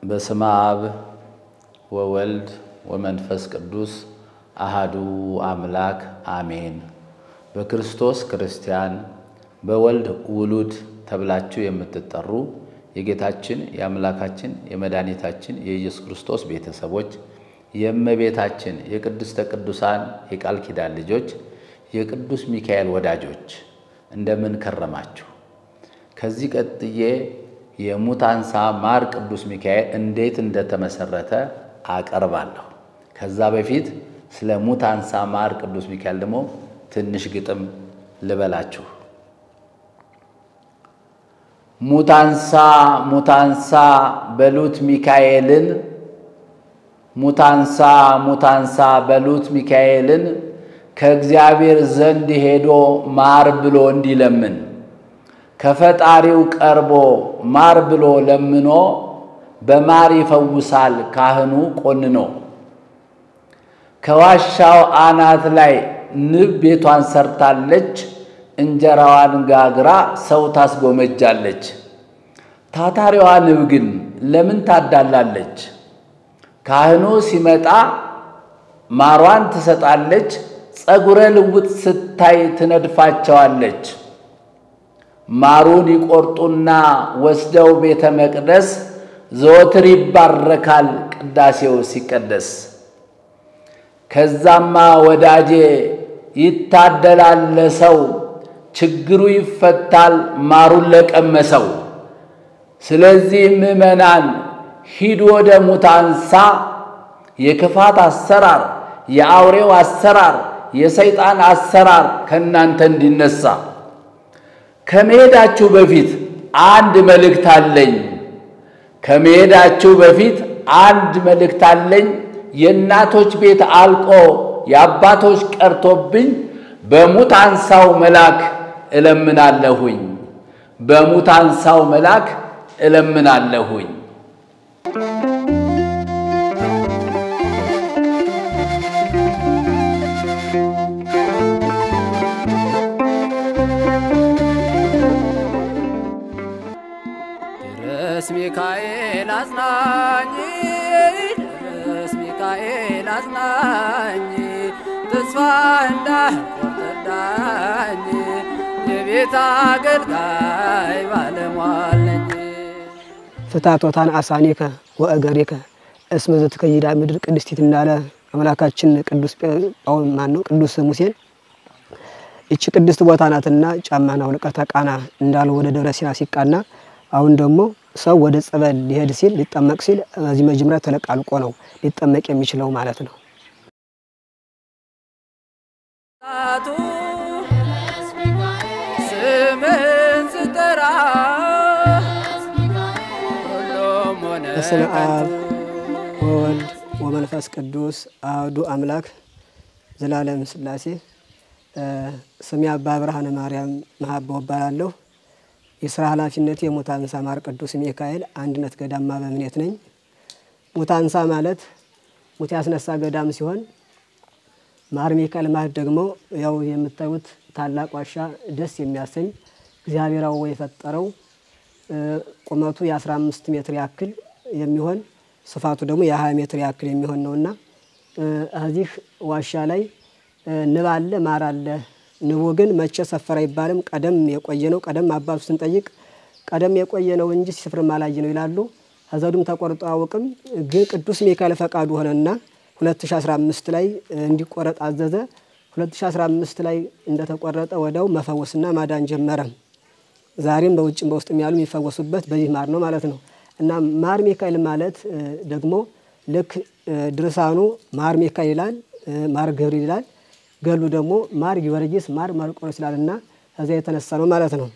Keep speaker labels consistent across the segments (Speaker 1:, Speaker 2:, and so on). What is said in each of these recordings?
Speaker 1: በስመ አብ ወወልድ ወመንፈስ ቅዱስ አሐዱ አምላክ አሜን። በክርስቶስ ክርስቲያን በወልድ ውሉድ ተብላችሁ የምትጠሩ የጌታችን የአምላካችን የመድኃኒታችን የኢየሱስ ክርስቶስ ቤተሰቦች የእመቤታችን የቅድስተ ቅዱሳን የቃል ኪዳን ልጆች የቅዱስ ሚካኤል ወዳጆች እንደምን ከረማችሁ? ከዚህ ቀጥዬ የሙታንሳ ማር ቅዱስ ሚካኤል እንዴት እንደተመሰረተ አቀርባለሁ። ከዛ በፊት ስለ ሙታንሳ ማር ቅዱስ ሚካኤል ደግሞ ትንሽ ግጥም ልበላችሁ። ሙታንሳ በሉት ሚካኤልን ሙታንሳ በሉት ሚካኤልን ከእግዚአብሔር ዘንድ ሄዶ ማር ብሎ እንዲለምን ከፈጣሪው ቀርቦ ማር ብሎ ለምኖ በማር ይፈውሳል ካህኑ ቆንኖ። ከዋሻው አናት ላይ ንብ ቤቷን ሰርታለች፣ እንጀራዋን ጋግራ ሰው ታስጎመጃለች። ታታሪዋ ንብ ግን ለምን ታዳላለች? ካህኑ ሲመጣ ማሯን ትሰጣለች፣ ጸጉረ ልውጥ ስታይ ትነድፋቸዋለች። ማሩን ይቆርጡና ወስደው ቤተ መቅደስ ዘወትር ይባረካል ቅዳሴው ሲቀደስ። ከዛማ ወዳጄ ይታደላል ለሰው ችግሩ ይፈታል ማሩን ለቀመሰው። ስለዚህ ምእመናን ሂዱ ወደ ሙታንሳ የክፋት አሰራር የአውሬው አሰራር የሰይጣን አሰራር ከናንተ እንዲነሳ። ከመሄዳችሁ በፊት አንድ መልእክት አለኝ። የእናቶች ቤት አልቆ የአባቶች ቀርቶብኝ በሙታንሳው መልአክ እለምናለሁኝ።
Speaker 2: ሚካኤል አጽናኝ ተስፋ እንዳትቆርጥልኝ የቤት አገልጋይ ባለሟል ነኝ።
Speaker 3: ፍታቶታን አሳኒከ ወእገሪከ እስመ ዘትከይዳ ምድር ቅድስቲት እንዳለ አምላካችን ቅዱስ ሙሴን እቺ ቅድስት ቦታ ናትና ጫማና ወልቀታ ቃና እንዳለው ወደ ደብረ ሲና ሲቃና አሁን ደግሞ ሰው ወደ ጸበል ሊሄድ ሲል ሊጠመቅ ሲል እዚህ መጀመሪያ ተለቃልቆ ነው ሊጠመቅ የሚችለው ማለት ነው። በስመ አብ ወወልድ ወመንፈስ ቅዱስ አሐዱ አምላክ ዘላለም ሥላሴ። ስሜ አባ ብርሃነ ማርያም መሐባው እባላለሁ። የሥራ ኃላፊነቴ የሙታንሳ ማር ቅዱስ ሚካኤል አንድነት ገዳም ማበምኔት ነኝ። ሙታንሳ ማለት ሙት ያስነሳ ገዳም ሲሆን ማር ሚካኤል ማለት ደግሞ ያው የምታዩት ታላቅ ዋሻ ደስ የሚያሰኝ እግዚአብሔራው የፈጠረው ቁመቱ የ15 ሜትር ያክል የሚሆን ስፋቱ ደግሞ የ20 ሜትር ያክል የሚሆን ነውና እዚህ ዋሻ ላይ ንብ አለ ማር አለ። ንቡ ግን መቼ ሰፈረ ይባልም ቀደም የቆየ ነው። ቀደም አባቱ ስንጠይቅ ቀደም የቆየ ነው እንጂ ሲፍር ማላጅ ነው ይላሉ። አዘዱም ተቆርጦ አውቅም ግን ቅዱስ ሚካኤል ፈቃዱ ሆነና 2015 ላይ እንዲቆረጥ አዘዘ። 2015 ላይ እንደተቆረጠ ወዳው መፈወስና ማዳን ጀመረ። ዛሬም በውጭም በውስጥም ያሉ የሚፈወሱበት በዚህ ማር ነው ማለት ነው። እና ማር ሚካኤል ማለት ደግሞ ልክ ድርሳኑ ማር ሚካኤል ይላል፣ ማር ገብርኤል ይላል፣ ገሉ ደግሞ ማር ጊዮርጊስ ማር ማርቆስ ይላልና ከዛ የተነሳ ነው ማለት ነው።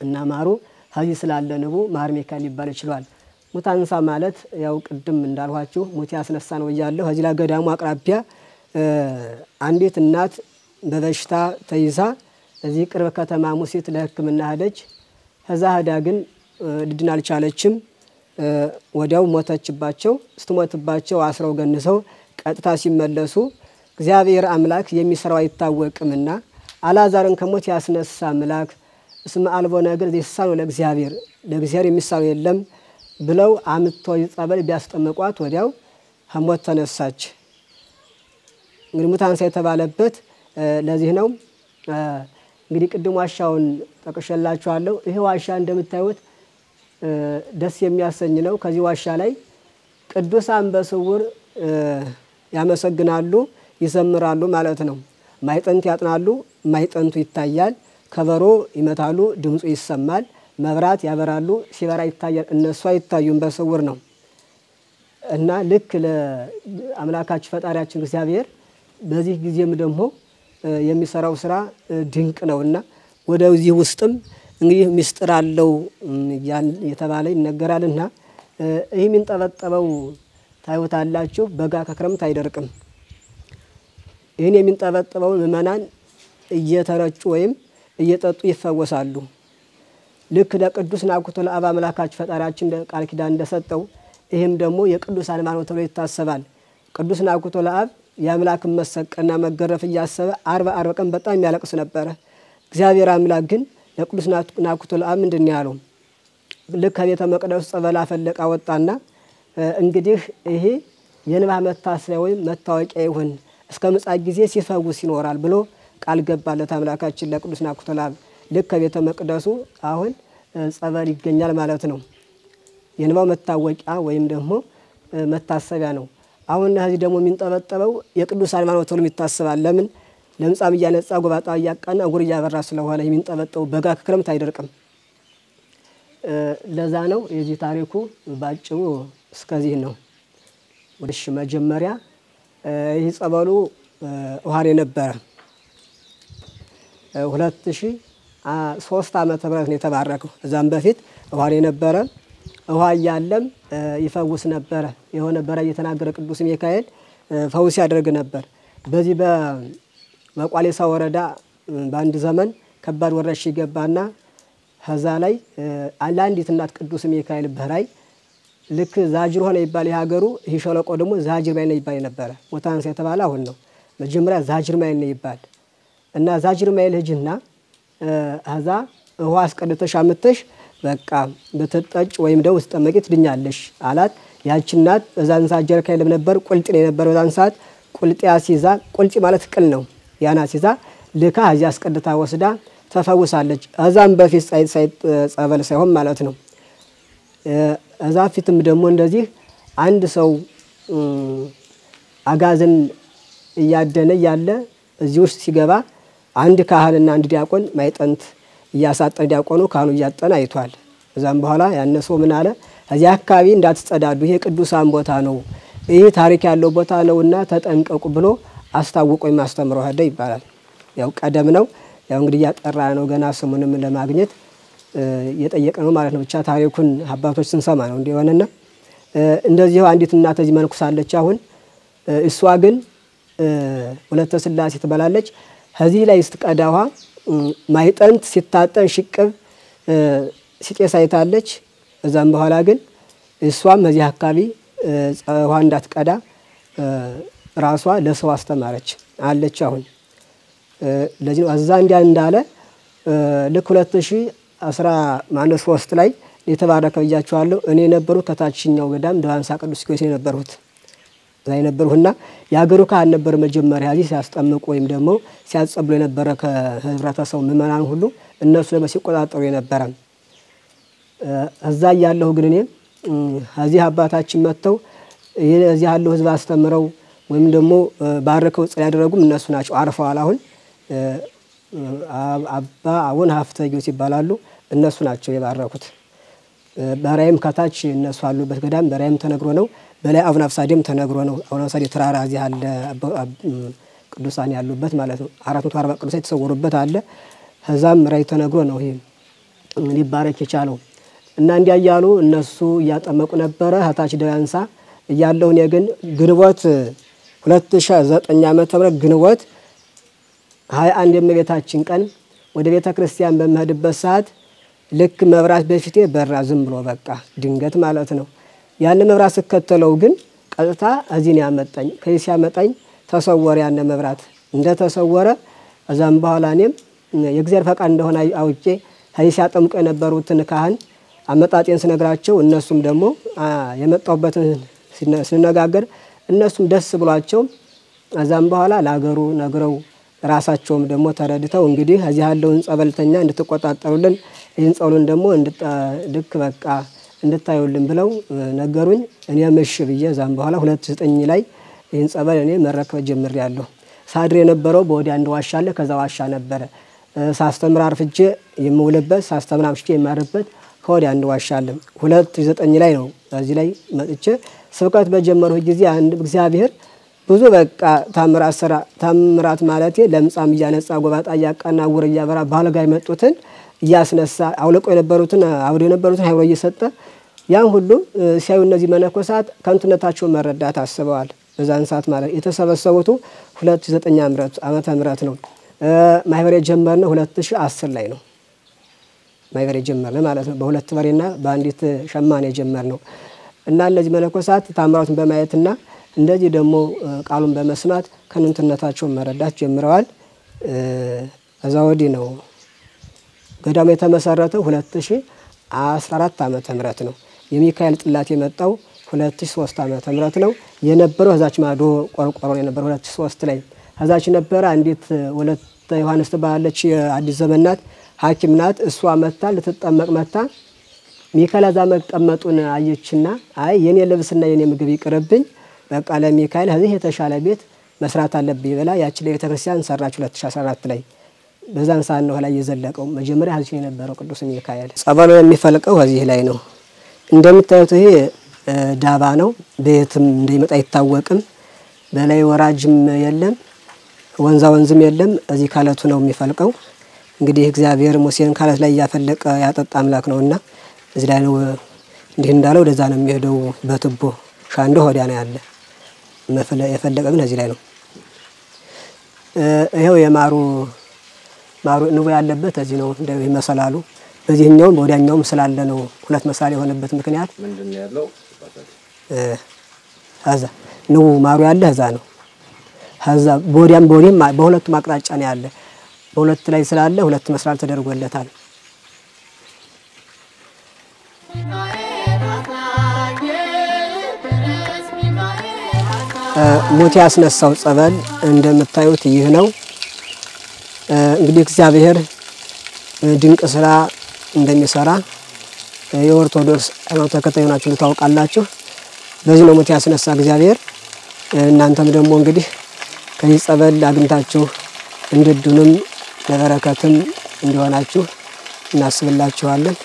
Speaker 3: እና ማሩ ሀዚ ስላለ ንቡ ማር ሚካኤል ይባል ይችላል። ሙታንሳ ማለት ያው ቅድም እንዳልኋችሁ ሙት ያስነሳ ነው ይያለው። ሀዚ ለገዳሙ አቅራቢያ አንዲት እናት በበሽታ ተይዛ እዚህ ቅርብ ከተማ ሙሲት ለሕክምና ሄደች። ከዛ ሄዳ ግን ልድን አልቻለችም። ወዲያው ሞተችባቸው። ስትሞትባቸው አስረው ገንሰው ቀጥታ ሲመለሱ እግዚአብሔር አምላክ የሚሰራው አይታወቅምና አልዓዛርን ከሞት ያስነሳ አምላክ እስመ አልቦ ነገር ዘሳኑ ለእግዚአብሔር የሚሳነው የለም ብለው አምጥተው ጸበል ቢያስጠምቋት ወዲያው ሞት ተነሳች። እንግዲህ ሙት አንሳ የተባለበት ለዚህ ነው። እንግዲህ ቅድም ዋሻውን ጠቅሼላችኋለሁ። ይሄ ዋሻ እንደምታዩት ደስ የሚያሰኝ ነው። ከዚህ ዋሻ ላይ ቅዱሳን በስውር ያመሰግናሉ፣ ይዘምራሉ ማለት ነው። ማይጠንት ያጥናሉ፣ ማይጠንቱ ይታያል። ከበሮ ይመታሉ፣ ድምፁ ይሰማል። መብራት ያበራሉ፣ ሲበራ ይታያል። እነሱ አይታዩም፣ በስውር ነው። እና ልክ ለአምላካችን ፈጣሪያችን እግዚአብሔር በዚህ ጊዜም ደግሞ የሚሰራው ስራ ድንቅ ነውና ወደዚህ ውስጥም እንግዲህ ምስጢር አለው የተባለ ይነገራልና ይህ የሚንጠበጠበው ታዩታላችሁ። በጋ ከክረምት አይደርቅም። ይህን የሚንጠበጠበው ምእመናን እየተረጩ ወይም እየጠጡ ይፈወሳሉ። ልክ ለቅዱስ ናኩቶ ለአብ አምላካችን ፈጣሪያችን ቃል ኪዳን እንደሰጠው ይህም ደግሞ የቅዱሳን ሃይማኖት ተብሎ ይታሰባል። ቅዱስ ናኩቶ ለአብ የአምላክን መሰቀልና መገረፍ እያሰበ 40 ቀን በጣም የሚያለቅስ ነበረ። እግዚአብሔር አምላክ ግን ለቅዱስ ናኩቶ ለአብ ምንድን ነው ያለው? ልክ ከቤተ መቅደስ ጸበል አፈለቀ ወጣና እንግዲህ ይሄ የንባ መታሰቢያ ወይም መታወቂያ ይሁን እስከ ምጽአት ጊዜ ሲፈውስ ይኖራል ብሎ ቃል ገባለት አምላካችን ለቅዱስ ናኩቶ ለአብ። ልክ ከቤተ መቅደሱ አሁን ጸበል ይገኛል ማለት ነው። የንባው መታወቂያ ወይም ደግሞ መታሰቢያ ነው። አሁን እዚህ ደግሞ የሚንጠበጠበው የቅዱሳን ሃይማኖት ተብሎ ይታሰባል። ለምን? ለምጻም እያነጻ ጎባጣ እያቃና እጉር እያበራ ስለሆነ የሚንጠበጠው በጋ ከክረምት አይደርቅም። ለዛ ነው የዚህ ታሪኩ ባጭሩ እስከዚህ ነው። ወደሽ መጀመሪያ ይህ ጸበሉ ውሃ የነበረ 2003 ዓመተ ምህረት ነው የተባረከው። እዛም በፊት ውሃ የነበረ ውሃ እያለም ይፈውስ ነበረ። የሆነ በራእይ የተናገረ ቅዱስ ሚካኤል ፈውስ ያደርግ ነበር። በዚህ በቋሌሳ ወረዳ በአንድ ዘመን ከባድ ወረርሽኝ ገባና ከዛ ላይ ለአንዲት እናት ቅዱስ ሚካኤል በራእይ ልክ ዛጅር ሆነ ይባል የሀገሩ ይህ ሸለቆ ደግሞ ዛጅር ማይ ነው ይባል ነበረ። ሙት አንሳ የተባለ አሁን ነው። መጀመሪያ ዛጅር ማይ ነው ይባል እና ዛጅር ማይ ልጅና አዛ ውሃ አስቀድተሽ አምጥተሽ በቃ በተጠጭ ወይም ደው ውስጥ መቂት ድኛለሽ አላት። ያቺ እናት እዛን ዛጀር ከይለም ነበር ቁልጥ ነው ነበር። በዛን ሰዓት ቁልጥ ያሲዛ ቁልጭ ማለት ቅል ነው። ያና ሲዛ ልካ እዚያ አስቀድታ ወስዳ ተፈውሳለች። እዛም በፊት ሳይት ጸበል ሳይሆን ማለት ነው። እዛ ፊትም ደግሞ እንደዚህ አንድ ሰው አጋዝን እያደነ ያለ እዚህ ውስጥ ሲገባ አንድ ካህንና አንድ ዲያቆን ማይጠንት እያሳጠነ ዲያቆኑ ካህኑ እያጠነ አይቷል። እዛም በኋላ ያነሰው ምን አለ? እዚያ አካባቢ እንዳትጸዳዱ፣ ይሄ ቅዱሳን ቦታ ነው፣ ይሄ ታሪክ ያለው ቦታ ነውና ተጠንቀቁ ብሎ አስታውቆኝ ማስተምረው ሄደ ይባላል። ያው ቀደም ነው። ያው እንግዲህ ያጠራ ነው ገና ስሙንም ለማግኘት የጠየቀ ነው ማለት ነው። ብቻ ታሪኩን አባቶች ስንሰማ ነው እንደሆነና እንደዚህ አንዲት እናት እዚህ መንኩሳለች። አሁን እሷ ግን ወለተ ስላሴ ትበላለች። ከዚህ ላይ ስትቀዳዋ ማይጠንት ሲታጠን ሽቅብ ሲጤስ አይታለች። እዛም በኋላ ግን እሷም እዚህ አካባቢ ውሃ እንዳትቀዳ ራሷ ለሰው አስተማረች አለች። አሁን ለዚህ ነው እዛ እንዲያ እንዳለ ልክ 2013 ላይ የተባረከ ብያቸዋለሁ። እኔ የነበሩ ከታችኛው ገዳም ደዋንሳ ቅዱስ ጊዮርጊስ የነበርሁት እዛ የነበርሁና የሀገሩ ካህን ነበር መጀመሪያ እዚህ ሲያስጠምቁ ወይም ደግሞ ሲያጸብሉ የነበረ ከህብረተሰቡ ምእመናን ሁሉ እነሱ ደግሞ ሲቆጣጠሩ የነበረ እዛ ያለው ግን እኔ እዚህ አባታችን መተው እዚህ ያለው ህዝብ አስተምረው ወይም ደግሞ ባርከው ጸል ያደረጉም እነሱ ናቸው። አርፈዋል። አሁን አባ አቡነ ሀፍተ ጊዮርጊስ ይባላሉ። እነሱ ናቸው የባረኩት። በራይም ከታች እነሱ አሉበት ገዳም በራይም ተነግሮ ነው። በላይ አቡነ አፍሳዴም ተነግሮ ነው። አቡነ አፍሳዴ ተራራ እዚህ አለ ቅዱሳን ያሉበት ማለት ነው። 440 ቅዱሳን የተሰወሩበት አለ። ከዛም ራይ ተነግሮ ነው ይሄ ሊባረክ የቻለው እና እንዲያያሉ እነሱ እያጠመቁ ነበረ። ከታች ደያንሳ እያለው እኔ ግን ግንቦት 2009 ዓመተ ምህረት ግንቦት 21 የእመቤታችን ቀን ወደ ቤተ ክርስቲያን በመሄድበት ሰዓት ልክ መብራት በፊቴ በራ ዝም ብሎ በቃ ድንገት ማለት ነው። ያን መብራት ስከተለው ግን ቀጥታ እዚህ ነው ያመጣኝ። ከዚህ ሲያመጣኝ ተሰወረ። ያን መብራት እንደ ተሰወረ እዛም በኋላ እኔም የእግዚአብሔር ፈቃድ እንደሆነ አውቄ ከዚህ ሲያጠምቁ የነበሩትን ካህን አመጣጤን ስነግራቸው እነሱም ደግሞ የመጣውበትን ሲነጋገር እነሱም ደስ ብሏቸው አዛም በኋላ ለሀገሩ ነግረው ራሳቸውም ደግሞ ተረድተው እንግዲህ እዚህ ያለውን ጸበልተኛ እንድትቆጣጠሩልን ይህን ጸሎን ደግሞ ልክ በቃ እንድታዩልን ብለው ነገሩኝ። እኔም እሺ ብዬ ዛም በኋላ 2009 ላይ ይህን ጸበል እኔ መረከብ ጀምሬያለሁ። ሳድር የነበረው በወዲያ አንድ ዋሻ አለ። ከዛ ዋሻ ነበረ ሳስተምር አርፍጄ የምውልበት ሳስተምር አምሽቼ የማርበት ከወዲያ አንድ ዋሻ አለ። 2009 ላይ ነው እዚህ ላይ መጥቼ ስብከት በጀመርሁ ጊዜ አንድ እግዚአብሔር ብዙ በቃ ታምራት ማለቴ ለምጻም እያነጻ ጎባጣ እያቃና ውር እያበራ ባልጋ የመጡትን እያስነሳ አውልቆ የነበሩትን አውዶ የነበሩትን ኃይሎ እየሰጠ ያን ሁሉ ሲያዩ እነዚህ መነኮሳት ከንቱነታቸውን መረዳት አስበዋል። በዛን ሰዓት ማለት የተሰበሰቡት 2009 ዓመተ ምህረት ነው። ማህበር የጀመርነው 2010 ላይ ነው። ማህበር የጀመርነው ማለት ነው። በሁለት በሬና በአንዲት ሸማኔ የጀመርነው እና እነዚህ መነኮሳት ታምራቱን በማየትና እንደዚህ ደግሞ ቃሉን በመስማት ከንቱነታቸውን መረዳት ጀምረዋል። እዛ ወዲህ ነው ገዳሙ የተመሰረተው 2014 ዓመተ ምህረት ነው። የሚካኤል ጥላት የመጣው 2003 ዓመተ ምህረት ነው። የነበረው እዛች ማዶ ቆርቆሮ የነበረው 2003 ላይ እዛች ነበረ። አንዲት ወለተ ዮሐንስ ተባለች የአዲስ ዘመን ናት፣ ሐኪም ናት። እሷ መጣ ልትጠመቅ መጣ። ሚካኤል እዛ መቀመጡን አየችና አይ የኔ ልብስና የኔ ምግብ ይቅርብኝ በቃ ለሚካኤል እዚህ የተሻለ ቤት መስራት አለብኝ ብላ ያቺ ለቤተክርስቲያን ሰራች 2014 ላይ። በዛን ሰዓት ነው ላይ የዘለቀው። መጀመሪያ እዚህ የነበረው ቅዱስ ሚካኤል ጸበሉ የሚፈልቀው እዚህ ላይ ነው። እንደምታዩት ይሄ ዳባ ነው። በየትም እንደሚመጣ አይታወቅም። በላይ ወራጅም የለም ወንዝም የለም። እዚህ ካለቱ ነው የሚፈልቀው። እንግዲህ እግዚአብሔር ሙሴን ካለት ላይ ያፈለቀ ያጠጣ አምላክ ነውና እዚህ ላይ ነው እንዲህ እንዳለው ወደዛ ነው የሚሄደው በትቦ ሻንዶ ሆዲያ ነው ያለ የፈለቀ ግን እዚህ ላይ ነው። ይሄው የማሩ ንቡ ያለበት እዚህ ነው እንደው ይመሰላሉ። በዚህኛውም ወዲያኛውም ስላለ ነው ሁለት መሳል የሆነበት ምክንያት
Speaker 1: ምንድነው ያለው?
Speaker 3: አዛ ንቡ ማሩ ያለ እዛ ነው። አዛ ቦዲያም በሁለቱም አቅጣጫ ነው ያለ። በሁለት ላይ ስላለ ሁለት መስራል ተደርጎለታል። ሞት ያስነሳው ጸበል እንደምታዩት ይህ ነው። እንግዲህ እግዚአብሔር ድንቅ ስራ እንደሚሰራ የኦርቶዶክስ ሃይማኖት ተከታይ ናችሁ ታውቃላችሁ። በዚህ ነው ሞት ያስነሳ እግዚአብሔር። እናንተም ደግሞ እንግዲህ ከዚህ ጸበል አግኝታችሁ እንድድኑም ለበረከትም እንዲሆናችሁ እናስብላችኋለን።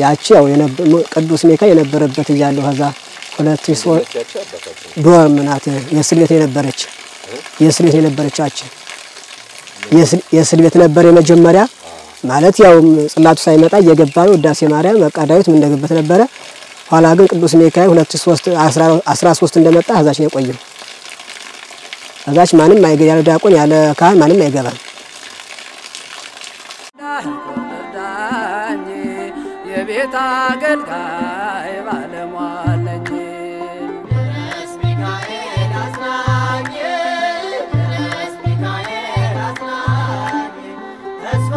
Speaker 3: ያቺ ያው ቅዱስ ሚካኤል የነበረበት እያለው ከዛ 2003 ዶርም ናት የስልቤት የነበረች የስልቤት ነበር የመጀመሪያ ማለት ያው ጽላቱ ሳይመጣ እየገባ ነው ውዳሴ ማርያም በቃ ዳዊት ምን እንደገበት ነበረ። ኋላ ግን ቅዱስ ሚካኤል 2013 እንደመጣ አዛች ነው የቆየው። አዛች ማንም አይገባ ያለ ዲያቆን ያለ ካህን ማንም አይገባም።
Speaker 2: የቤት አገልጋይ ባለሟል ነኝ ተስፋ